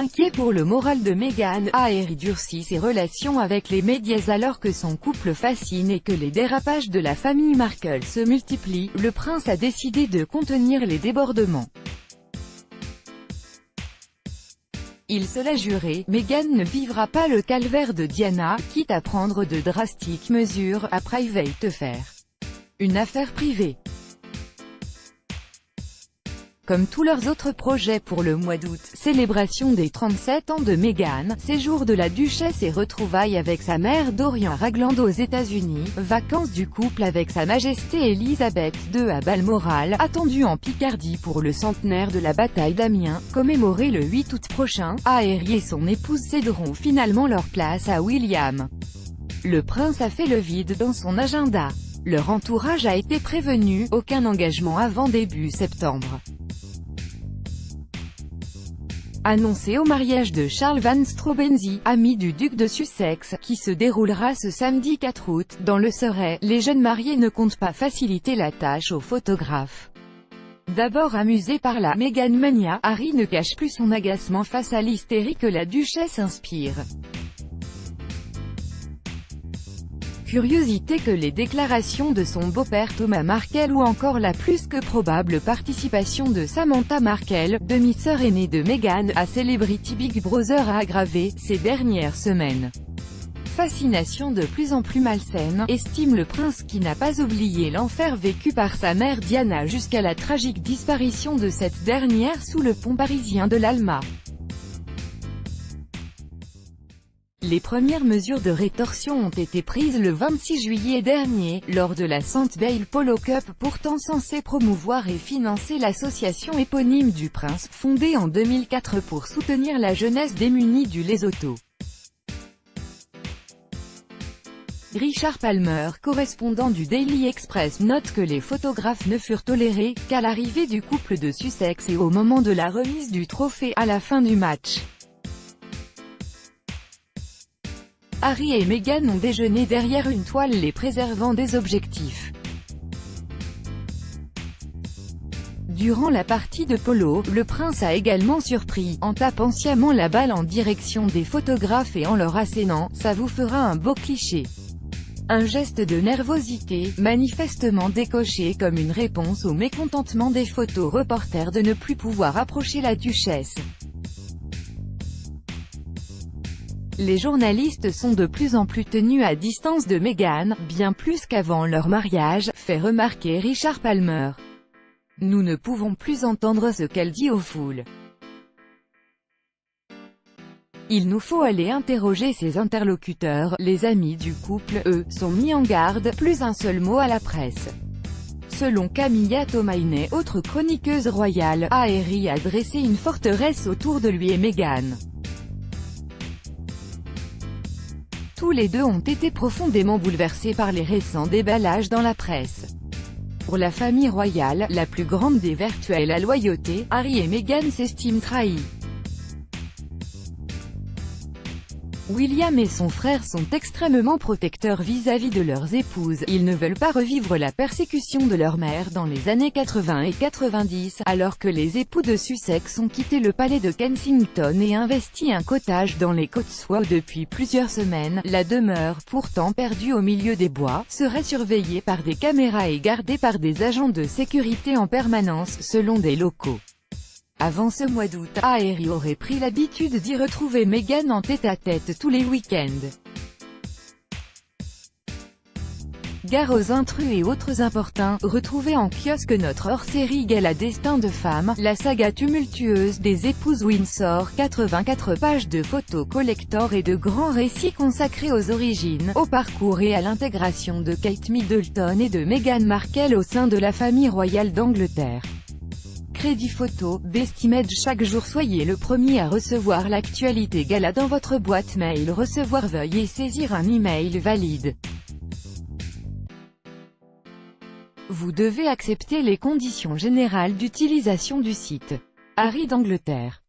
Inquiet pour le moral de Meghan, Harry durcit ses relations avec les médias alors que son couple fascine et que les dérapages de la famille Markle se multiplient. Le prince a décidé de contenir les débordements. Il se l'a juré, Meghan ne vivra pas le calvaire de Diana, quitte à prendre de drastiques mesures, a Private Affair. Une affaire privée. Comme tous leurs autres projets pour le mois d'août, célébration des 37 ans de Meghan, séjour de la duchesse et retrouvailles avec sa mère Dorian Ragland aux États-Unis, vacances du couple avec sa majesté Elisabeth II à Balmoral, attendu en Picardie pour le centenaire de la bataille d'Amiens, commémoré le 8 août prochain. Harry et son épouse céderont finalement leur place à William. Le prince a fait le vide dans son agenda. Leur entourage a été prévenu, aucun engagement avant début septembre. Annoncé au mariage de Charles Van Strobenzee, ami du duc de Sussex, qui se déroulera ce samedi 4 août, dans le Surrey, les jeunes mariés ne comptent pas faciliter la tâche aux photographes. D'abord amusé par la Meghan mania, Harry ne cache plus son agacement face à l'hystérie que la duchesse inspire. Curiosité que les déclarations de son beau-père Thomas Markle ou encore la plus que probable participation de Samantha Markle, demi-sœur aînée de Meghan, à Celebrity Big Brother a aggravé, ces dernières semaines. Fascination de plus en plus malsaine, estime le prince qui n'a pas oublié l'enfer vécu par sa mère Diana jusqu'à la tragique disparition de cette dernière sous le pont parisien de l'Alma. Les premières mesures de rétorsion ont été prises le 26 juillet dernier, lors de la Sandbale Polo Cup, pourtant censée promouvoir et financer l'association éponyme du prince, fondée en 2004 pour soutenir la jeunesse démunie du Lesotho. Richard Palmer, correspondant du Daily Express, note que les photographes ne furent tolérés qu'à l'arrivée du couple de Sussex et au moment de la remise du trophée à la fin du match. Harry et Meghan ont déjeuné derrière une toile les préservant des objectifs. Durant la partie de polo, le prince a également surpris, en tapant sciemment la balle en direction des photographes et en leur assénant « ça vous fera un beau cliché ». Un geste de nervosité, manifestement décoché comme une réponse au mécontentement des photoreporters de ne plus pouvoir approcher la duchesse. Les journalistes sont de plus en plus tenus à distance de Meghan, bien plus qu'avant leur mariage, fait remarquer Richard Palmer. Nous ne pouvons plus entendre ce qu'elle dit aux foules. Il nous faut aller interroger ses interlocuteurs. Les amis du couple, eux, sont mis en garde, plus un seul mot à la presse. Selon Camilla Tomaine, autre chroniqueuse royale, Harry a dressé une forteresse autour de lui et Meghan. Tous les deux ont été profondément bouleversés par les récents déballages dans la presse. Pour la famille royale, la plus grande des vertus est la loyauté. Harry et Meghan s'estiment trahis. William et son frère sont extrêmement protecteurs vis-à-vis de leurs épouses. Ils ne veulent pas revivre la persécution de leur mère dans les années 80 et 90, alors que les époux de Sussex ont quitté le palais de Kensington et investi un cottage dans les Cotswolds depuis plusieurs semaines. La demeure, pourtant perdue au milieu des bois, serait surveillée par des caméras et gardée par des agents de sécurité en permanence, selon des locaux. Avant ce mois d'août, Harry aurait pris l'habitude d'y retrouver Meghan en tête-à-tête tous les week-ends. Gare aux intrus et autres importuns, retrouvez en kiosque notre hors-série Gala Destin de femme, la saga tumultueuse des épouses Windsor, 84 pages de photos collector et de grands récits consacrés aux origines, au parcours et à l'intégration de Kate Middleton et de Meghan Markle au sein de la famille royale d'Angleterre. Crédit photo, Bestimage chaque jour. Soyez le premier à recevoir l'actualité Gala dans votre boîte mail. Recevoir, veuillez saisir un email valide. Vous devez accepter les conditions générales d'utilisation du site. Harry d'Angleterre.